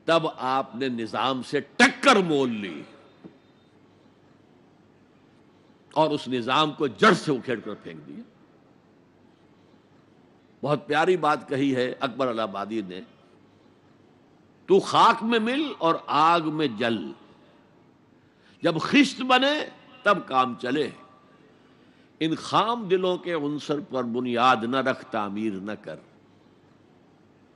تب آپ نے نظام سے ٹکر مول لی اور اس نظام کو جڑ سے اکھیڑ کر پھینک دیا۔ بہت پیاری بات کہی ہے اکبر الہ آبادی نے، تو خاک میں مل اور آگ میں جل، جب خشت بنے تب کام چلے، ان خام دلوں کے عنصر پر بنیاد نہ رکھ، تعمیر نہ کر۔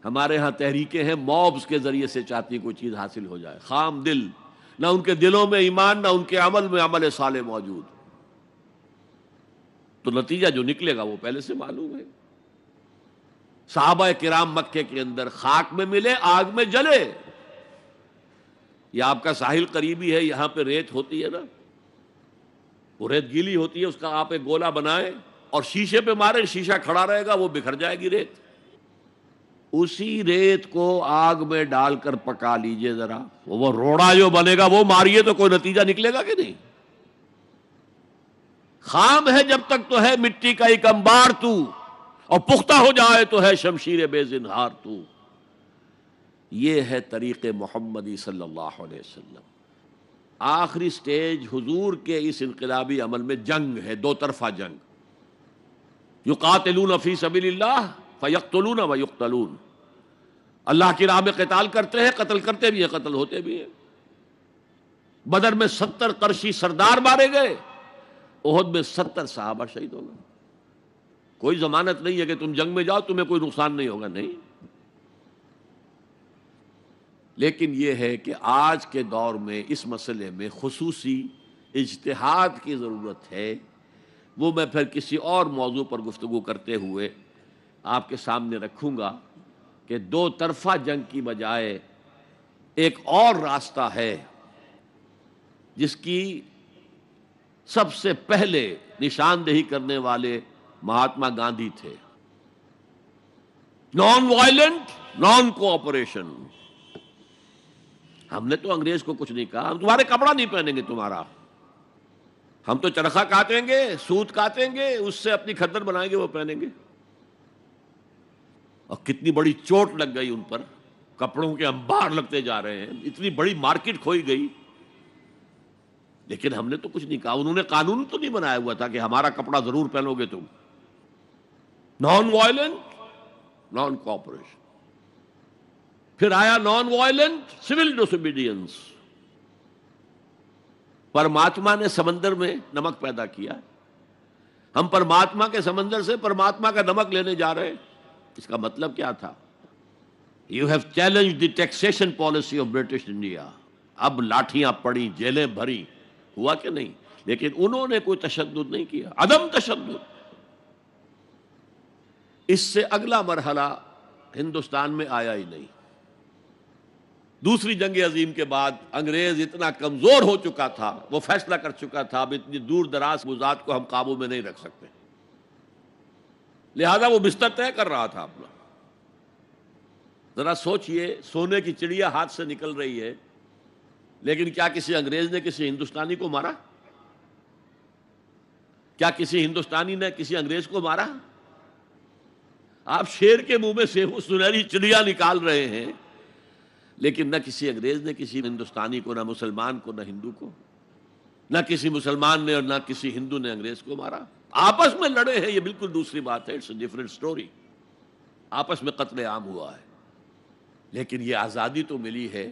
ہمارے ہاں تحریکیں ہیں موبز کے ذریعے سے چاہتی کوئی چیز حاصل ہو جائے، خام دل، نہ ان کے دلوں میں ایمان، نہ ان کے عمل میں عمل صالح موجود، تو نتیجہ جو نکلے گا وہ پہلے سے معلوم ہے۔ صحابہ کرام مکے کے اندر خاک میں ملے، آگ میں جلے۔ یہ آپ کا ساحل قریبی ہے، یہاں پہ ریت ہوتی ہے نا، وہ ریت گیلی ہوتی ہے، اس کا آپ ایک گولا بنائیں اور شیشے پہ مارے، شیشہ کھڑا رہے گا، وہ بکھر جائے گی ریت۔ اسی ریت کو آگ میں ڈال کر پکا لیجئے ذرا، وہ روڑا جو بنے گا وہ ماریے تو کوئی نتیجہ نکلے گا کہ نہیں؟ خام ہے جب تک تو ہے مٹی کا ایک انبار تو، اور پختہ ہو جائے تو ہے شمشیر بے زنہار تو۔ یہ ہے طریق محمدی صلی اللہ علیہ وسلم۔ آخری سٹیج حضور کے اس انقلابی عمل میں جنگ ہے، دو طرفہ جنگ۔ یقاتلون فی سبیل اللہ فیقتلون ویقتلون، اللہ کی راہ میں قتال کرتے ہیں، قتل کرتے بھی ہیں، قتل ہوتے بھی ہیں۔ بدر میں 70 قرشی سردار مارے گئے، احد میں 70 صحابہ شہید ہو گئے۔ کوئی ضمانت نہیں ہے کہ تم جنگ میں جاؤ تمہیں کوئی نقصان نہیں ہوگا، نہیں۔ لیکن یہ ہے کہ آج کے دور میں اس مسئلے میں خصوصی اجتہاد کی ضرورت ہے، وہ میں پھر کسی اور موضوع پر گفتگو کرتے ہوئے آپ کے سامنے رکھوں گا کہ دو طرفہ جنگ کی بجائے ایک اور راستہ ہے جس کی سب سے پہلے نشاندہی کرنے والے مہاتما گاندھی تھے۔ Non violent, naan cooperation. ہم نے تو انگریز کو کچھ نہیں کہا، ہم تمہارے کپڑا نہیں پہنیں گے تمہارا، ہم تو چرخہ کاٹیں گے، سوت کاٹیں گے، اس سے اپنی کھدر بنائیں گے، وہ پہنیں گے۔ اور کتنی بڑی چوٹ لگ گئی ان پر، کپڑوں کے انبار لگتے جا رہے ہیں، اتنی بڑی مارکیٹ کھوئی گئی، لیکن ہم نے تو کچھ نہیں کہا۔ انہوں نے قانون تو نہیں بنایا ہوا تھا کہ ہمارا کپڑا ضرور پہنو گے تم۔ Non violent, naan cooperation. پھر آیا نان وائلنٹ سول ڈسوبیڈینس۔ پرماتما نے سمندر میں نمک پیدا کیا، ہم پرماتما کے سمندر سے پرماتما کا نمک لینے جا رہے ہیں۔ اس کا مطلب کیا تھا؟ You have challenge the taxation policy of British India. اب لاٹھیاں پڑی، جیلیں بھری، ہوا کہ نہیں؟ لیکن انہوں نے کوئی تشدد نہیں کیا، عدم تشدد۔ اس سے اگلا مرحلہ ہندوستان میں آیا ہی نہیں۔ دوسری جنگ عظیم کے بعد انگریز اتنا کمزور ہو چکا تھا، وہ فیصلہ کر چکا تھا اب اتنی دور دراز موضوعات کو ہم قابو میں نہیں رکھ سکتے، لہذا وہ بستر طے کر رہا تھا اپنا۔ ذرا سوچئے، سونے کی چڑیا ہاتھ سے نکل رہی ہے، لیکن کیا کسی انگریز نے کسی ہندوستانی کو مارا؟ کیا کسی ہندوستانی نے کسی انگریز کو مارا؟ آپ شیر کے منہ میں سے وہ سنہری چڑیا نکال رہے ہیں، لیکن نہ کسی انگریز نے کسی ہندوستانی کو، نہ مسلمان کو، نہ ہندو کو، نہ کسی مسلمان نے اور نہ کسی ہندو نے انگریز کو مارا۔ آپس میں لڑے ہیں، یہ بالکل دوسری بات ہے، اٹس اے ڈفرنٹ سٹوری۔ آپس میں قتل عام ہوا ہے، لیکن یہ آزادی تو ملی ہے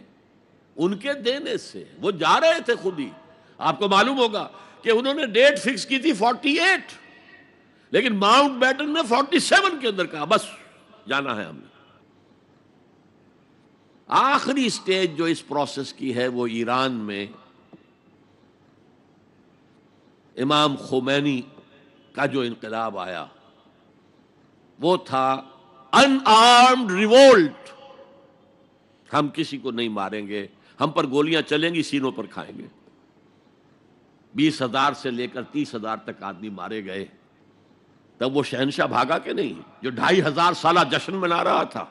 ان کے دینے سے۔ وہ جا رہے تھے خود ہی، آپ کو معلوم ہوگا کہ انہوں نے ڈیٹ فکس کی تھی 48، لیکن ماؤنٹ بیٹن نے 47 کے اندر کہا بس جانا ہے ہم نے۔ آخری سٹیج جو اس پروسیس کی ہے وہ ایران میں امام خمینی کا جو انقلاب آیا وہ تھا ان آرمڈ ریوولٹ۔ ہم کسی کو نہیں ماریں گے، ہم پر گولیاں چلیں گی، سینوں پر کھائیں گے۔ 20,000 سے لے کر 30,000 تک آدمی مارے گئے۔ تب وہ شہنشاہ بھاگا کہ نہیں جو 2,500 سالہ جشن منا رہا تھا،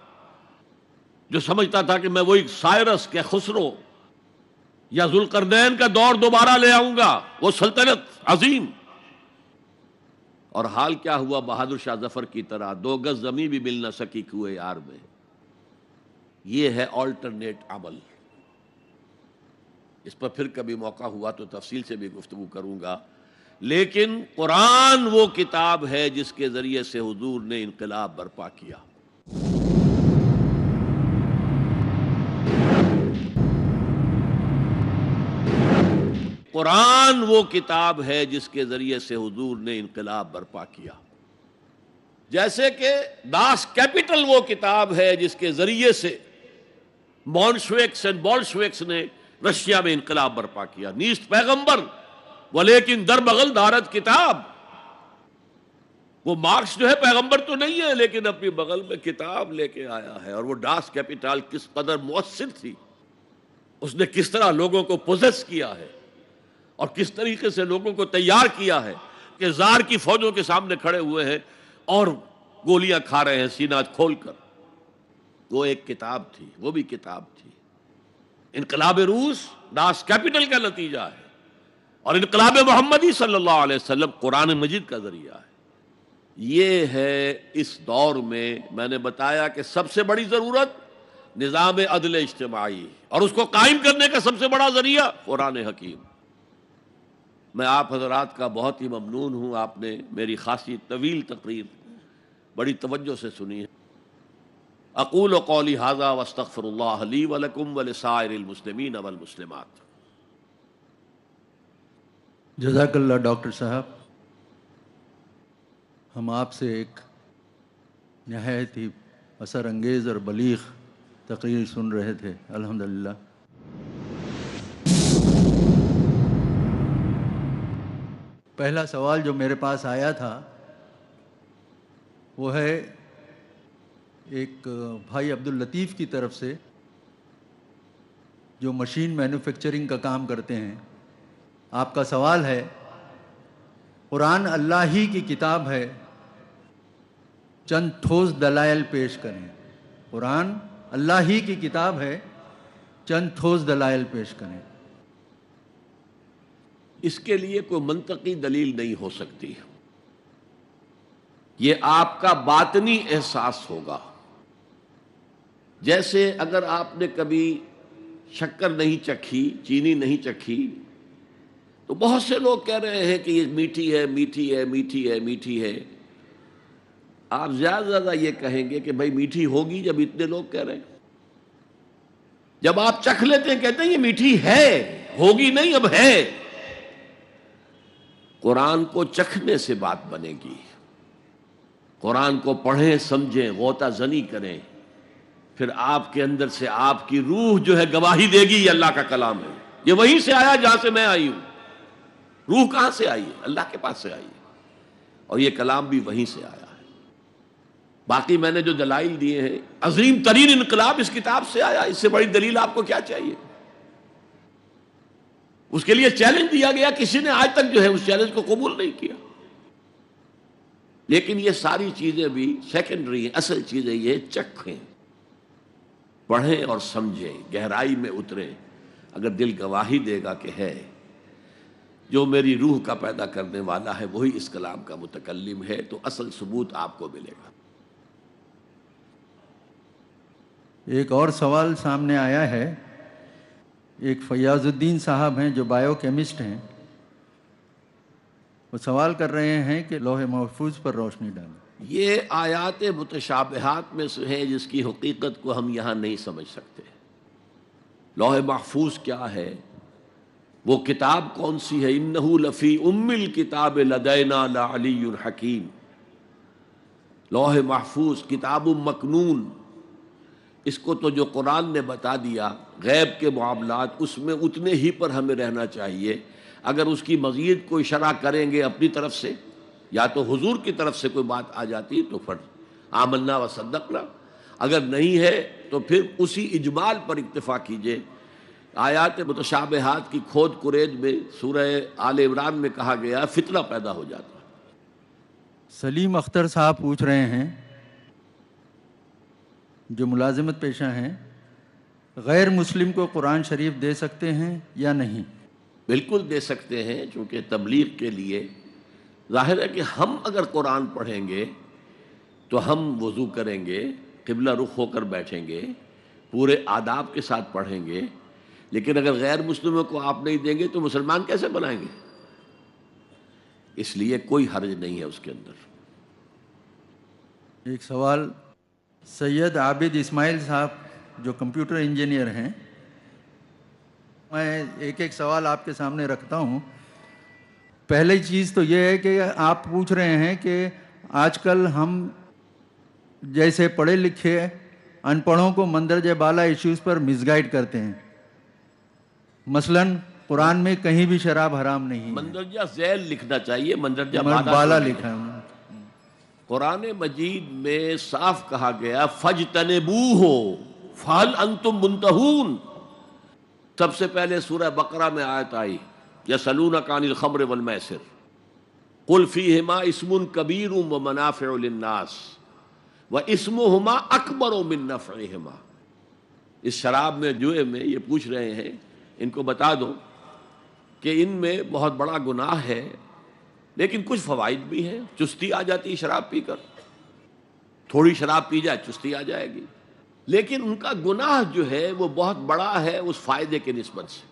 جو سمجھتا تھا کہ میں وہی سائرس کے خسرو یا ذوالقرنین کا دور دوبارہ لے آؤں گا، وہ سلطنت عظیم۔ اور حال کیا ہوا؟ بہادر شاہ ظفر کی طرح 2 گز زمین بھی مل نہ سکی کوئے یار میں۔ یہ ہے آلٹرنیٹ عمل. اس پر پھر کبھی موقع ہوا تو تفصیل سے بھی گفتگو کروں گا. لیکن قرآن وہ کتاب ہے جس کے ذریعے سے حضور نے انقلاب برپا کیا. قرآن وہ کتاب ہے جس کے ذریعے سے حضور نے انقلاب برپا کیا. جیسے کہ داس کیپٹل وہ کتاب ہے جس کے ذریعے سے مونشویکس اینڈ بولشویکس نے رشیا میں انقلاب برپا کیا. نیست پیغمبر ولیکن در بغل دارت کتاب. وہ مارکس جو ہے پیغمبر تو نہیں ہے لیکن اپنی بغل میں کتاب لے کے آیا ہے. اور وہ داس کیپٹل کس قدر مؤثر تھی, اس نے کس طرح لوگوں کو پوزیس کیا ہے اور کس طریقے سے لوگوں کو تیار کیا ہے کہ زار کی فوجوں کے سامنے کھڑے ہوئے ہیں اور گولیاں کھا رہے ہیں سینہ کھول کر. وہ ایک کتاب تھی, وہ بھی کتاب تھی. انقلاب روس داس کیپٹل کا نتیجہ ہے اور انقلاب محمدی صلی اللہ علیہ وسلم قرآن مجید کا ذریعہ ہے. یہ ہے اس دور میں نے بتایا کہ سب سے بڑی ضرورت نظام عدل اجتماعی اور اس کو قائم کرنے کا سب سے بڑا ذریعہ قرآن حکیم. میں آپ حضرات کا بہت ہی ممنون ہوں, آپ نے میری خاصی طویل تقریر بڑی توجہ سے سنی ہے. اقول قولی ھذا واستغفر اللہ لی ولکم ولسائر المسلمین والمسلمات. جزاک اللہ ڈاکٹر صاحب. ہم آپ سے ایک نہایت ہی اثر انگیز اور بلیغ تقریر سن رہے تھے الحمدللہ. پہلا سوال جو میرے پاس آیا تھا وہ ہے ایک بھائی عبداللطیف کی طرف سے جو مشین مینوفیکچرنگ کا کام کرتے ہیں. آپ کا سوال ہے, قرآن اللہ ہی کی کتاب ہے, چند ٹھوس دلائل پیش کریں. قرآن اللہ ہی کی کتاب ہے, چند ٹھوس دلائل پیش کریں. اس کے لیے کوئی منطقی دلیل نہیں ہو سکتی. یہ آپ کا باطنی احساس ہوگا. جیسے اگر آپ نے کبھی شکر نہیں چکھی, چینی نہیں چکھی, تو بہت سے لوگ کہہ رہے ہیں کہ یہ میٹھی ہے میٹھی ہے میٹھی ہے میٹھی ہے. آپ زیادہ سے زیادہ یہ کہیں گے کہ بھائی میٹھی ہوگی جب اتنے لوگ کہہ رہے ہیں. جب آپ چکھ لیتے ہیں کہتے ہیں یہ میٹھی ہے, ہوگی نہیں اب ہے. قرآن کو چکھنے سے بات بنے گی. قرآن کو پڑھیں, سمجھیں, غوطہ زنی کریں, پھر آپ کے اندر سے آپ کی روح جو ہے گواہی دے گی یہ اللہ کا کلام ہے. یہ وہیں سے آیا جہاں سے میں آئی ہوں. روح کہاں سے آئی ہے؟ اللہ کے پاس سے آئی ہے, اور یہ کلام بھی وہیں سے آیا ہے. باقی میں نے جو دلائل دیے ہیں, عظیم ترین انقلاب اس کتاب سے آیا. اس سے بڑی دلیل آپ کو کیا چاہیے؟ اس کے لیے چیلنج دیا گیا, کسی نے آج تک جو ہے اس چیلنج کو قبول نہیں کیا. لیکن یہ ساری چیزیں بھی سیکنڈری ہیں. اصل چیزیں یہ چکھیں, پڑھیں اور سمجھیں, گہرائی میں اتریں. اگر دل گواہی دے گا کہ ہے, جو میری روح کا پیدا کرنے والا ہے وہی اس کلام کا متکلم ہے, تو اصل ثبوت آپ کو ملے گا. ایک اور سوال سامنے آیا ہے. ایک فیاض الدین صاحب ہیں جو بائیو کیمسٹ ہیں. وہ سوال کر رہے ہیں کہ لوح محفوظ پر روشنی ڈالیں. یہ آیات متشابہات میں سے ہیں جس کی حقیقت کو ہم یہاں نہیں سمجھ سکتے. لوح محفوظ کیا ہے, وہ کتاب کون سی ہے؟ انہ لفی ام الکتاب لدینا لعلی حکیم. لوح محفوظ کتاب مکنون, اس کو تو جو قرآن نے بتا دیا غیب کے معاملات, اس میں اتنے ہی پر ہمیں رہنا چاہیے. اگر اس کی مزید کوئی شرح کریں گے اپنی طرف سے, یا تو حضور کی طرف سے کوئی بات آ جاتی تو پھر آمنا و صدقنا, اگر نہیں ہے تو پھر اسی اجمال پر اکتفا کیجئے. آیات متشابہات کی کھود کرید میں سورہ آل عمران میں کہا گیا فتنہ پیدا ہو جاتا. سلیم اختر صاحب پوچھ رہے ہیں جو ملازمت پیشہ ہیں, غیر مسلم کو قرآن شریف دے سکتے ہیں یا نہیں؟ بالکل دے سکتے ہیں, چونکہ تبلیغ کے لیے ظاہر ہے کہ ہم اگر قرآن پڑھیں گے تو ہم وضو کریں گے, قبلہ رخ ہو کر بیٹھیں گے, پورے آداب کے ساتھ پڑھیں گے، لیکن اگر غیر مسلموں کو آپ نہیں دیں گے تو مسلمان کیسے بنائیں گے؟ اس لیے کوئی حرج نہیں ہے اس کے اندر۔ ایک سوال سید عابد اسماعیل صاحب جو کمپیوٹر انجینئر ہیں، میں ایک ایک سوال آپ کے سامنے رکھتا ہوں۔ پہلی چیز تو یہ ہے کہ آپ پوچھ رہے ہیں کہ آج کل ہم جیسے پڑھے لکھے ان پڑھوں کو مندرجہ بالا ایشوز پر مس گائیڈ کرتے ہیں۔ مثلاً قرآن میں کہیں بھی شراب حرام نہیں ہے، مندرجہ ذیل لکھنا چاہیے، مندرجہ بالا لکھا ہے۔ قرآن مجید میں صاف کہا گیا فَاجْتَنِبُوهُ فَهَلْ أَنْتُمْ مُنْتَهُونَ۔ سب سے پہلے سورہ بقرہ میں آیت آئی يَسْأَلُونَكَ عَنِ الْخَمْرِ وَالْمَيْسِرِ قُلْ فِيهِمَا اسْمٌ كَبِيرٌ وَمَنَافِعُ لِلنَّاسِ وَاسْمُهُمَا أَكْبَرُ مِن نَّفْعِهِمَا۔ اس شراب میں، جوئے میں، یہ پوچھ رہے ہیں ان کو بتا دو کہ ان میں بہت بڑا گناہ ہے لیکن کچھ فوائد بھی ہیں۔ چستی آ جاتی ہے شراب پی کر، تھوڑی شراب پی جائے چستی آ جائے گی، لیکن ان کا گناہ جو ہے وہ بہت بڑا ہے اس فائدے کے نسبت سے۔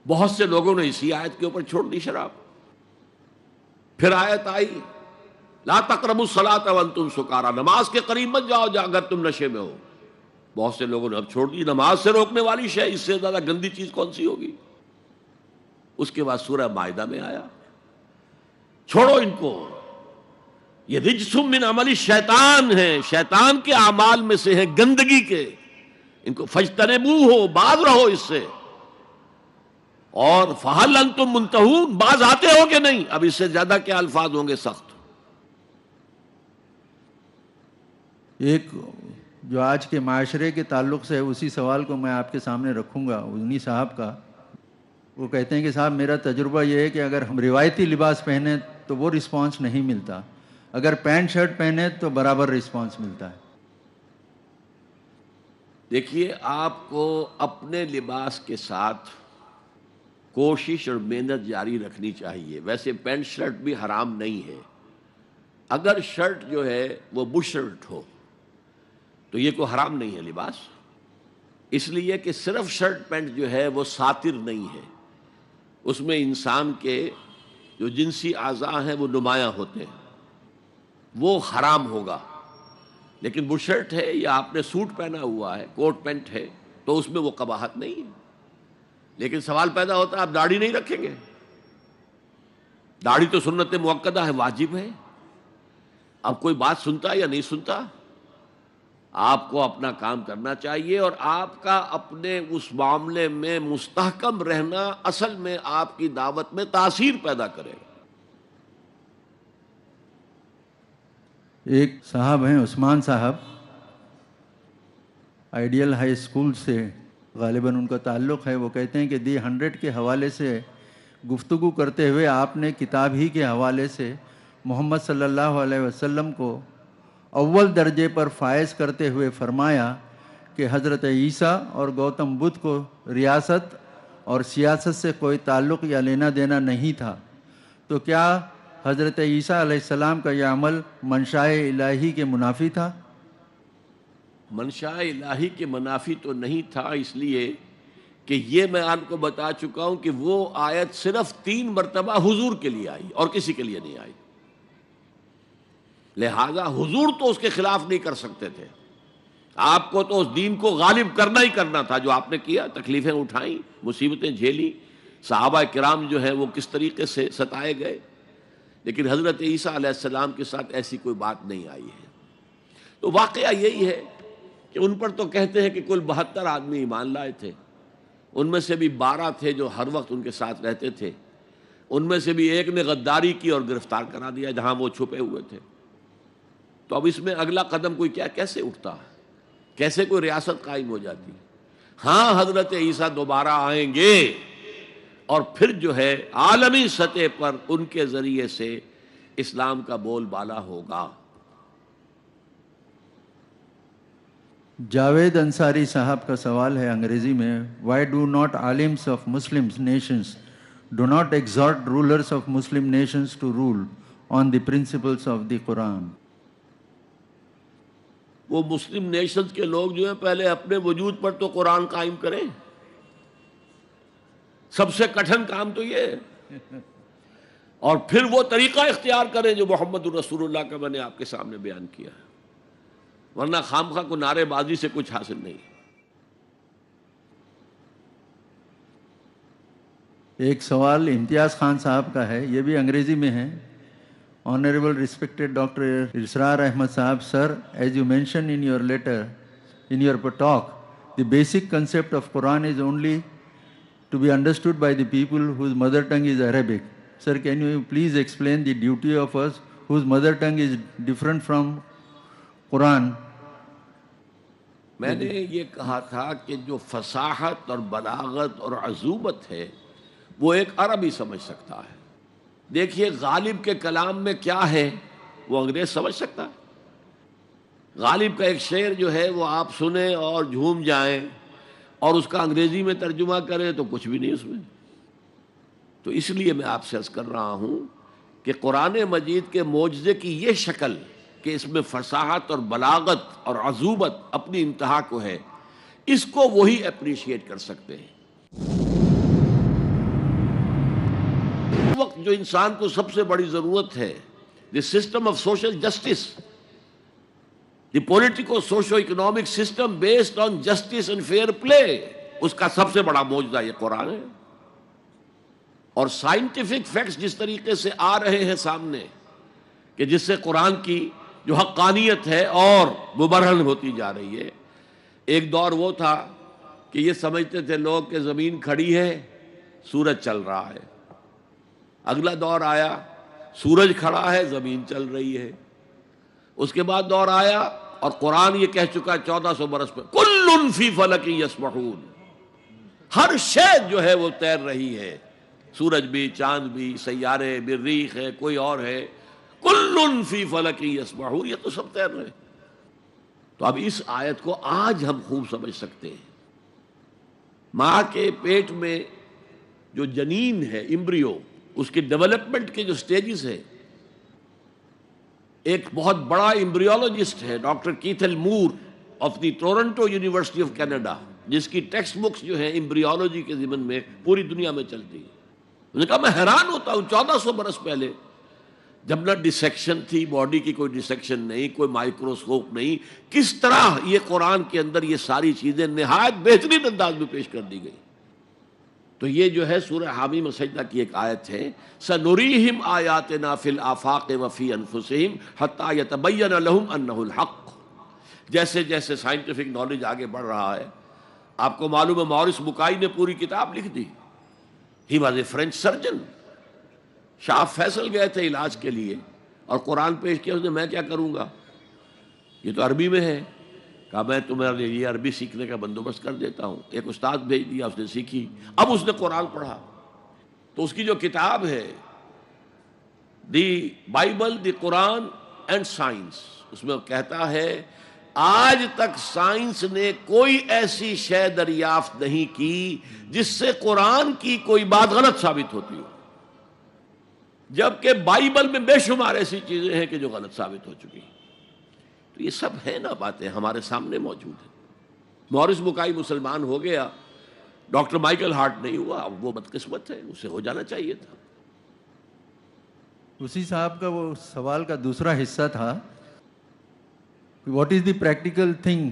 بہت سے لوگوں نے اسی آیت کے اوپر چھوڑ دی شراب۔ پھر آیت آئی لا تقربوا الصلاۃ وانتم سکارى، نماز کے قریب مت جاؤ اگر تم نشے میں ہو۔ بہت سے لوگوں نے اب چھوڑ دی۔ نماز سے روکنے والی شے اس سے زیادہ گندی چیز کون سی ہوگی؟ اس کے بعد سورہ مائدہ میں آیا چھوڑو ان کو، یہ رجس من عمل الشیطان ہے، شیطان کے اعمال میں سے ہے، گندگی کے، ان کو فاجتنبوہ، باز رہو اس سے۔ اور فہل انتم منتہون، باز آتے ہو کہ نہیں؟ اب اس سے زیادہ کیا الفاظ ہوں گے سخت۔ ایک جو آج کے معاشرے کے تعلق سے ہے، اسی سوال کو میں آپ کے سامنے رکھوں گا، انہی صاحب کا۔ وہ کہتے ہیں کہ صاحب میرا تجربہ یہ ہے کہ اگر ہم روایتی لباس پہنیں تو وہ رسپانس نہیں ملتا، اگر پینٹ شرٹ پہنے تو برابر رسپانس ملتا ہے۔ دیکھیے، آپ کو اپنے لباس کے ساتھ کوشش اور محنت جاری رکھنی چاہیے۔ ویسے پینٹ شرٹ بھی حرام نہیں ہے، اگر شرٹ جو ہے وہ بش شرٹ ہو تو یہ کوئی حرام نہیں ہے لباس، اس لیے کہ صرف شرٹ پینٹ جو ہے وہ ساتر نہیں ہے، اس میں انسان کے جو جنسی اعضاء ہیں وہ نمایاں ہوتے ہیں، وہ حرام ہوگا۔ لیکن وہ شرٹ ہے یا آپ نے سوٹ پہنا ہوا ہے، کوٹ پینٹ ہے، تو اس میں وہ قباحت نہیں ہے۔ لیکن سوال پیدا ہوتا ہے آپ داڑھی نہیں رکھیں گے؟ داڑھی تو سنت مؤکدہ ہے، واجب ہے۔ اب کوئی بات سنتا یا نہیں سنتا؟ آپ کو اپنا کام کرنا چاہیے، اور آپ کا اپنے اس معاملے میں مستحکم رہنا اصل میں آپ کی دعوت میں تاثیر پیدا کرے گا۔ ایک صاحب ہیں عثمان صاحب، آئیڈیل ہائی اسکول سے غالباً ان کا تعلق ہے۔ وہ کہتے ہیں کہ دی 100 کے حوالے سے گفتگو کرتے ہوئے آپ نے کتاب ہی کے حوالے سے محمد صلی اللہ علیہ وسلم کو اول درجے پر فائز کرتے ہوئے فرمایا کہ حضرت عیسیٰ اور گوتم بدھ کو ریاست اور سیاست سے کوئی تعلق یا لینا دینا نہیں تھا، تو کیا حضرت عیسیٰ علیہ السلام کا یہ عمل منشاء الہی کے منافی تھا؟ منشاء الہی کے منافی تو نہیں تھا، اس لیے کہ یہ میں آپ کو بتا چکا ہوں کہ وہ آیت صرف 3 مرتبہ حضور کے لیے آئی اور کسی کے لیے نہیں آئی، لہذا حضور تو اس کے خلاف نہیں کر سکتے تھے۔ آپ کو تو اس دین کو غالب کرنا ہی کرنا تھا، جو آپ نے کیا، تکلیفیں اٹھائیں، مصیبتیں جھیلی، صحابہ کرام جو ہیں وہ کس طریقے سے ستائے گئے، لیکن حضرت عیسیٰ علیہ السلام کے ساتھ ایسی کوئی بات نہیں آئی ہے۔ تو واقعہ یہی ہے کہ ان پر تو کہتے ہیں کہ کل 72 آدمی ایمان لائے تھے، ان میں سے بھی 12 تھے جو ہر وقت ان کے ساتھ رہتے تھے، ان میں سے بھی ایک نے غداری کی اور گرفتار کرا دیا جہاں وہ چھپے ہوئے تھے۔ تو اب اس میں اگلا قدم کوئی کیسے اٹھتا ہے، کیسے کوئی ریاست قائم ہو جاتی؟ ہاں، حضرت عیسیٰ دوبارہ آئیں گے اور پھر جو ہے عالمی سطح پر ان کے ذریعے سے اسلام کا بول بالا ہوگا۔ جاوید انصاری صاحب کا سوال ہے انگریزی میں، وائی ڈو ناٹ عالمس of Muslim nations do not exhort rulers of Muslim nations to rule on the principles of the Quran? وہ مسلم نیشنز کے لوگ جو ہیں پہلے اپنے وجود پر تو قرآن قائم کریں. سب سے کٹھن کام تو یہ ہے. اور پھر وہ طریقہ اختیار کریں جو محمد الرسول اللہ کا میں نے آپ کے سامنے بیان کیا ہے. ورنہ خام خواہ کو نعرے بازی سے کچھ حاصل نہیں. ایک سوال امتیاز خان صاحب کا ہے, یہ بھی انگریزی میں ہے. Honourable respected doctor Israr Ahmed Sahib, sir, as you mention in your letter, in your talk, the basic concept of Quran is only to be understood by the people whose mother tongue is Arabic. Sir, can you please explain the duty of us whose mother tongue is different from Quran? میں نے یہ کہا تھا کہ جو فصاحت اور بلاغت اور عذوبت ہے وہ ایک عربی سمجھ سکتا ہے. دیکھیے غالب کے کلام میں کیا ہے وہ انگریز سمجھ سکتا ہے. غالب کا ایک شعر جو ہے وہ آپ سنیں اور جھوم جائیں اور اس کا انگریزی میں ترجمہ کریں تو کچھ بھی نہیں اس میں. تو اس لیے میں آپ سے عرض کر رہا ہوں کہ قرآن مجید کے معجزے کی یہ شکل کہ اس میں فصاحت اور بلاغت اور عذوبت اپنی انتہا کو ہے, اس کو وہی اپریشیٹ کر سکتے ہیں. اس وقت جو انسان کو سب سے بڑی ضرورت ہے, the system of social justice, the politico socio economic system based on justice and fair play, اس کا سب سے بڑا معجزہ یہ قرآن ہے. اور سائنٹیفک فیکٹس جس طریقے سے آ رہے ہیں سامنے کہ جس سے قرآن کی جو حقانیت ہے اور مبرہن ہوتی جا رہی ہے. ایک دور وہ تھا کہ یہ سمجھتے تھے لوگ کہ زمین کھڑی ہے, سورج چل رہا ہے. اگلا دور آیا, سورج کھڑا ہے, زمین چل رہی ہے. اس کے بعد دور آیا اور قرآن یہ کہہ چکا 1400 برس پہ کل فی فلک یسبحون, ہر شے جو ہے وہ تیر رہی ہے, سورج بھی, چاند بھی, سیارے, مریخ ہے, کوئی اور ہے, کل فی فلک یسبحون, یہ تو سب تیر رہے. تو اب اس آیت کو آج ہم خوب سمجھ سکتے ہیں. ماں کے پیٹ میں جو جنین ہے, امبریو, اس کے ڈیولپمنٹ کے جو سٹیجز ہیں, ایک بہت بڑا امبریولوجسٹ ہے doctor Cathal more of the Toronto university of Canada, جس کی ٹیکسٹ بکس جو ہیں امبریولوجی کے ضمن میں پوری دنیا میں چلتی ہیں. انہوں نے کہا میں حیران ہوتا ہوں 1400 برس پہلے جب نہ ڈسیکشن تھی, باڈی کی کوئی ڈسیکشن نہیں, کوئی مائکروسکوپ نہیں, کس طرح یہ قرآن کے اندر یہ ساری چیزیں نہایت بہترین انداز میں پیش کر دی گئی. تو یہ جو ہے سورہ حامیم سجدہ کی ایک آیت ہے, سنریہم آیاتنا فی الآفاق وفی انفسہم حتی یتبین لہم انہ الحق. جیسے جیسے سائنٹیفک نالج آگے بڑھ رہا ہے, آپ کو معلوم ہے مورس بکائی نے پوری کتاب لکھ دی. He was a French surgeon. Shah Faisal گئے تھے علاج کے لیے اور قرآن پیش کیا, اس نے میں کیا کروں گا, یہ تو عربی میں ہے. کہا میں تمہارے لیے یہ عربی سیکھنے کا بندوبست کر دیتا ہوں. ایک استاد بھیج دیا, اس نے سیکھی. اب اس نے قرآن پڑھا تو اس کی جو کتاب ہے the Bible, the Quran and science, اس میں کہتا ہے آج تک سائنس نے کوئی ایسی شے دریافت نہیں کی جس سے قرآن کی کوئی بات غلط ثابت ہوتی ہو, جبکہ بائبل میں بے شمار ایسی چیزیں ہیں کہ جو غلط ثابت ہو چکی. تو یہ سب ہے نا باتیں ہمارے سامنے موجود ہیں. مورس بکائی مسلمان ہو گیا, ڈاکٹر مائیکل ہارٹ نہیں ہوا, وہ بدقسمت ہے, اسے ہو جانا چاہیے تھا. اسی صاحب کا وہ سوال کا دوسرا حصہ تھا, what is the practical thing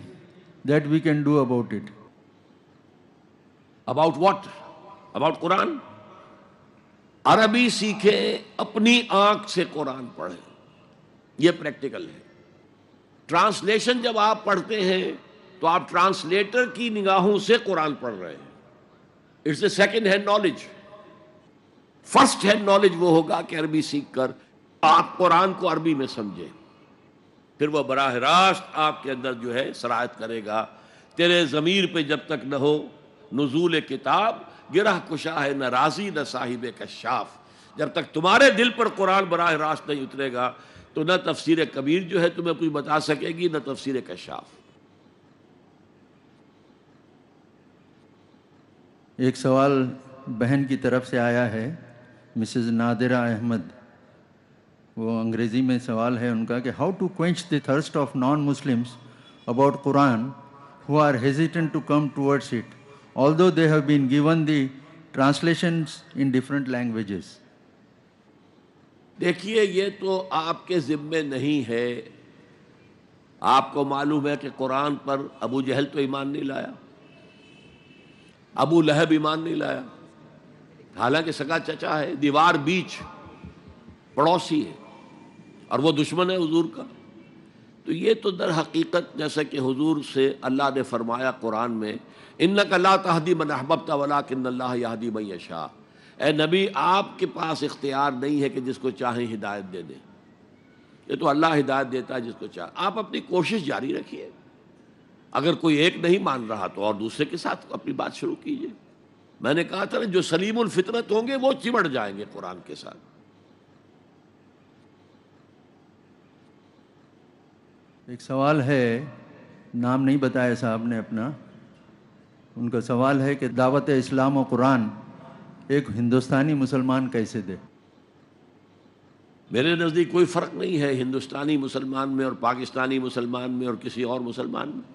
that we can do about it. About what? About Quran. عربی سیکھیں, اپنی آنکھ سے قرآن پڑھیں, یہ پریکٹیکل ہے. ٹرانسلیشن جب آپ پڑھتے ہیں تو آپ ٹرانسلیٹر کی نگاہوں سے قرآن پڑھ رہے ہیں. It's a second hand knowledge. First hand knowledge وہ ہوگا کہ عربی سیکھ کر آپ قرآن کو عربی میں سمجھیں, پھر وہ براہ راست آپ کے اندر جو ہے سرایت کرے گا. تیرے ضمیر پہ جب تک نہ ہو نزول کتاب, گرہ کشا ہے نہ رازی نہ صاحب کشاف. جب تک تمہارے دل پر قرآن براہ راست نہیں اترے گا تو نہ تفسیر کبیر جو ہے تمہیں کچھ بتا سکے گی, نہ تفسیر کشاف. ایک سوال بہن کی طرف سے آیا ہے, مسز نادرہ احمد. وہ انگریزی میں سوال ہے ان کا کہ how to quench the thirst of non Muslims about Quran who are hesitant to come towards it, although they have been given the translations in different languages. دیکھیے یہ تو آپ کے ذمے نہیں ہے. آپ کو معلوم ہے کہ قرآن پر ابو جہل تو ایمان نہیں لایا، ابو لہب ایمان نہیں لایا، حالانکہ سگا چچا ہے، دیوار بیچ پڑوسی ہے، اور وہ دشمن ہے حضور کا. تو یہ تو در حقیقت جیسا کہ حضور سے اللہ نے فرمایا قرآن میں، اِنَّكَ لَا تَهْدِي مَنْ أَحْبَبْتَ وَلَٰكِنَّ اللَّهَ يَهْدِي مَن يَشَاءُ. اے نبی آپ کے پاس اختیار نہیں ہے کہ جس کو چاہیں ہدایت دے دیں، یہ تو اللہ ہدایت دیتا ہے جس کو چاہے. آپ اپنی کوشش جاری رکھیے، اگر کوئی ایک نہیں مان رہا تو اور دوسرے کے ساتھ اپنی بات شروع کیجیے. میں نے کہا تھا نا جو سلیم الفطرت ہوں گے وہ چمٹ جائیں گے قرآن کے ساتھ. ایک سوال ہے، نام نہیں بتایا صاحب نے اپنا. ان کا سوال ہے کہ دعوت اسلام و قرآن ایک ہندوستانی مسلمان کیسے دے؟ میرے نزدیک کوئی فرق نہیں ہے ہندوستانی مسلمان میں اور پاکستانی مسلمان میں اور کسی اور مسلمان میں.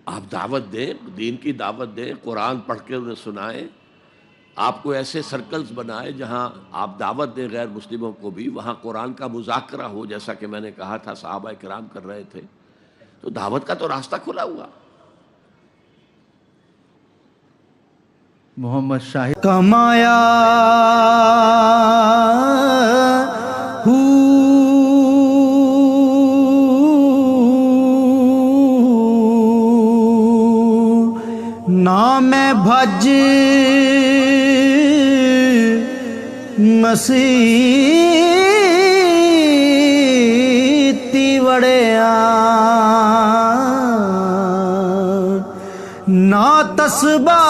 آپ دعوت دیں، دین کی دعوت دیں، قرآن پڑھ کے انہیں سنائیں. آپ کو ایسے سرکلز بنائے جہاں آپ دعوت دیں غیر مسلموں کو بھی، وہاں قرآن کا مذاکرہ ہو، جیسا کہ میں نے کہا تھا صحابہ کرام کر رہے تھے. تو دعوت کا تو راستہ کھلا ہوا. محمد شاہد کمایا نام بھج مسیتی وڑیا نا تسبا